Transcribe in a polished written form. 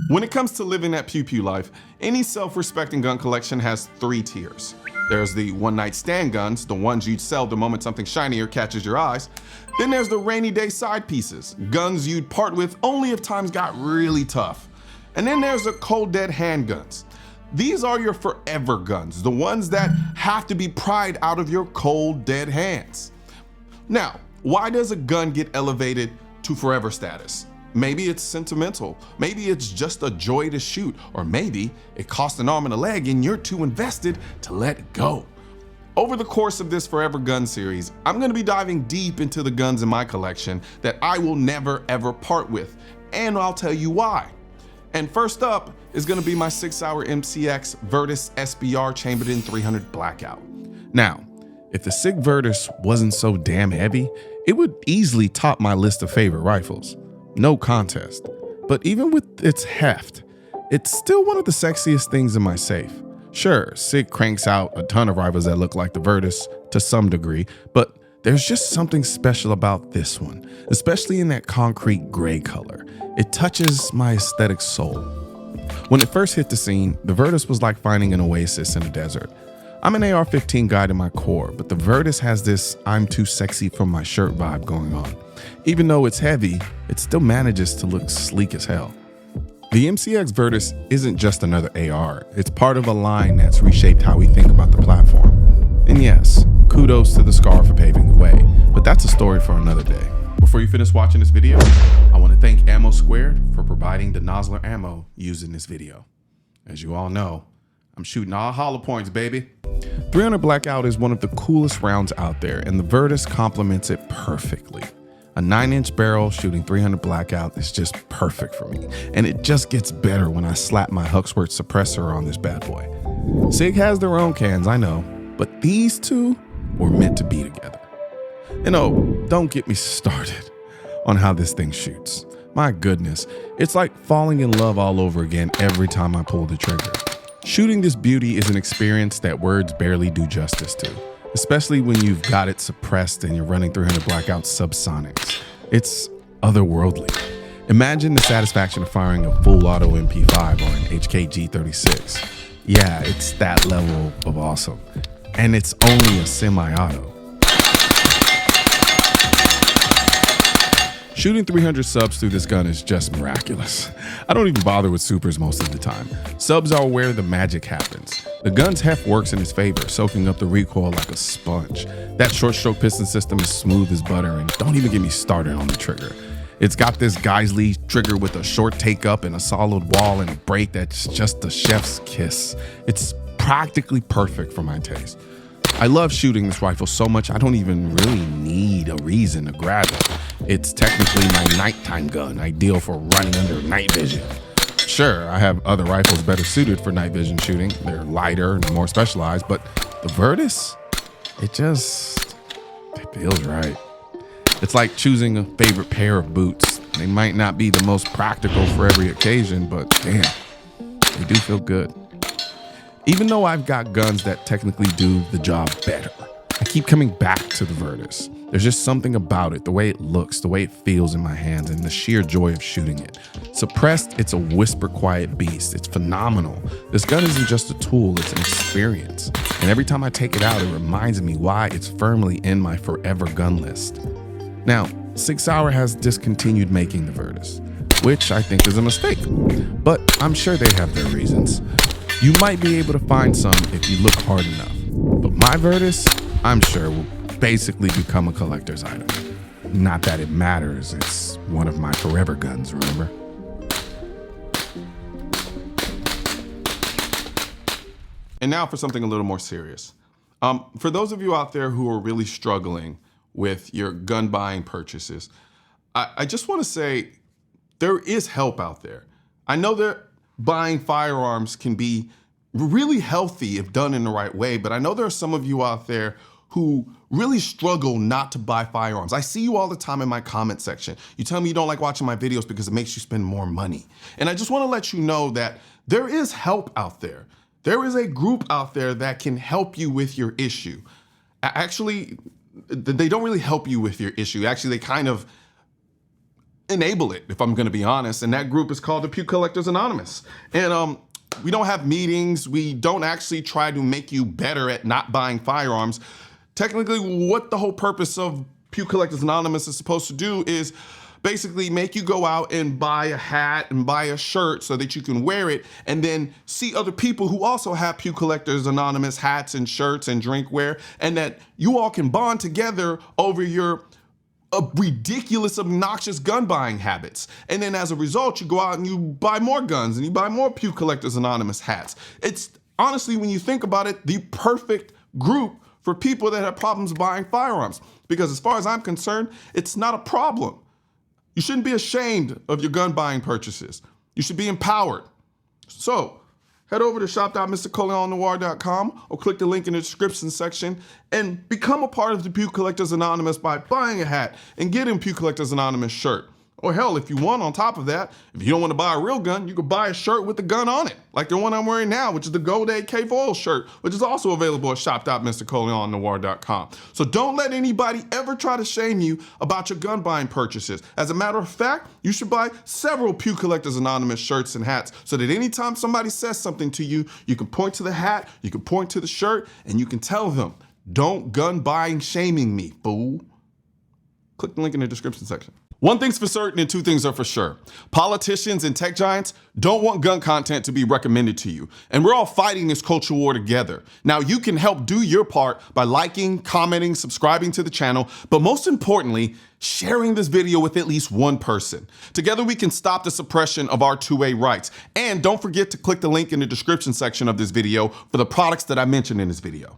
When it comes to living that pew pew life, any self-respecting gun collection has 3 tiers. There's the one-night stand guns, the ones you'd sell the moment something shinier catches your eyes. Then there's the rainy day side pieces, guns you'd part with only if times got really tough. And then there's the cold dead handguns. These are your forever guns, the ones that have to be pried out of your cold dead hands. Now, why does a gun get elevated to forever status? Maybe it's sentimental, maybe it's just a joy to shoot, or maybe it cost an arm and a leg and you're too invested to let go. Over the course of this Forever Gun series, I'm going to be diving deep into the guns in my collection that I will never ever part with, and I'll tell you why. And first up is going to be my Sig Sauer MCX Virtus SBR chambered in 300 Blackout. Now, if the Sig Virtus wasn't so damn heavy, it would easily top my list of favorite rifles. No contest. But even with its heft, it's still one of the sexiest things in my safe. Sure, Sig cranks out a ton of rifles that look like the Virtus to some degree, but there's just something special about this one, especially in that concrete gray color. It touches my aesthetic soul. When it first hit the scene, the Virtus was like finding an oasis in a desert. I'm an AR-15 guy to my core, but the Virtus has this I'm too sexy for my shirt vibe going on. Even though it's heavy, it still manages to look sleek as hell. The MCX Virtus isn't just another AR, it's part of a line that's reshaped how we think about the platform. And yes, kudos to the SCAR for paving the way, but that's a story for another day. Before you finish watching this video, I want to thank Ammo Squared for providing the nozzler ammo used in this video. As you all know, I'm shooting all hollow points, baby. 300 Blackout is one of the coolest rounds out there, and the Virtus complements it perfectly. A 9-inch barrel shooting 300 Blackout is just perfect for me, and it just gets better when I slap my Huxworth suppressor on this bad boy. Sig has their own cans, I know, but these two were meant to be together. And oh, don't get me started on how this thing shoots. My goodness, it's like falling in love all over again every time I pull the trigger. Shooting this beauty is an experience that words barely do justice to, especially when you've got it suppressed and you're running 300 Blackout subsonics. It's otherworldly. Imagine the satisfaction of firing a full auto MP5 or an HKG 36. Yeah, it's that level of awesome. And it's only a semi-auto. Shooting 300 subs through this gun is just miraculous. I don't even bother with supers most of the time. Subs are where the magic happens. The gun's heft works in its favor, soaking up the recoil like a sponge. That short stroke piston system is smooth as butter, and don't even get me started on the trigger. It's got this Geisley trigger with a short take up and a solid wall and a break that's just a chef's kiss. It's practically perfect for my taste. I love shooting this rifle so much I don't even really need a reason to grab it. It's technically my nighttime gun, ideal for running under night vision. Sure, I have other rifles better suited for night vision shooting. They're lighter and more specialized, but the Virtus, it feels right. It's like choosing a favorite pair of boots. They might not be the most practical for every occasion, but damn, they do feel good. Even though I've got guns that technically do the job better, I keep coming back to the Virtus. There's just something about it, the way it looks, the way it feels in my hands, and the sheer joy of shooting it. Suppressed, it's a whisper quiet beast. It's phenomenal. This gun isn't just a tool, it's an experience. And every time I take it out, it reminds me why it's firmly in my forever gun list. Now, Sig Sauer has discontinued making the Virtus, which I think is a mistake, but I'm sure they have their reasons. You might be able to find some if you look hard enough, but my Virtus, I'm sure, will basically become a collector's item. Not that it matters, it's one of my forever guns, remember? And now for something a little more serious. For those of you out there who are really struggling with your gun buying purchases, I just want to say there is help out there. I know that buying firearms can be really healthy if done in the right way, but I know there are some of you out there who really struggle not to buy firearms. I see you all the time in my comment section. You tell me you don't like watching my videos because it makes you spend more money. And I just want to let you know that there is help out there. There is a group out there that can help you with your issue. Actually, they don't really help you with your issue. Actually, they kind of enable it, if I'm gonna be honest. And that group is called the Pew Collectors Anonymous. And we don't have meetings. We don't actually try to make you better at not buying firearms. Technically, what the whole purpose of Pew Collectors Anonymous is supposed to do is basically make you go out and buy a hat and buy a shirt so that you can wear it and then see other people who also have Pew Collectors Anonymous hats and shirts and drinkware, and that you all can bond together over your ridiculous, obnoxious gun buying habits. And then as a result, you go out and you buy more guns and you buy more Pew Collectors Anonymous hats. It's honestly, when you think about it, the perfect group for people that have problems buying firearms. Because as far as I'm concerned, it's not a problem. You shouldn't be ashamed of your gun buying purchases. You should be empowered. So head over to shop.mrcolionnoir.com or click the link in the description section and become a part of the Pew Collectors Anonymous by buying a hat and getting a Pew Collectors Anonymous shirt. Or hell, if you want, on top of that, if you don't want to buy a real gun, you could buy a shirt with the gun on it, like the one I'm wearing now, which is the Gold AK foil shirt, which is also available at shop.mrcolionnoir.com. So don't let anybody ever try to shame you about your gun buying purchases. As a matter of fact, you should buy several Pew Collectors Anonymous shirts and hats so that anytime somebody says something to you, you can point to the hat, you can point to the shirt, and you can tell them, "Don't gun buying shaming me, fool." Click the link in the description section. One thing's for certain and two things are for sure. Politicians and tech giants don't want gun content to be recommended to you. And we're all fighting this culture war together. Now you can help do your part by liking, commenting, subscribing to the channel, but most importantly, sharing this video with at least one person. Together we can stop the suppression of our 2A rights. And don't forget to click the link in the description section of this video for the products that I mentioned in this video.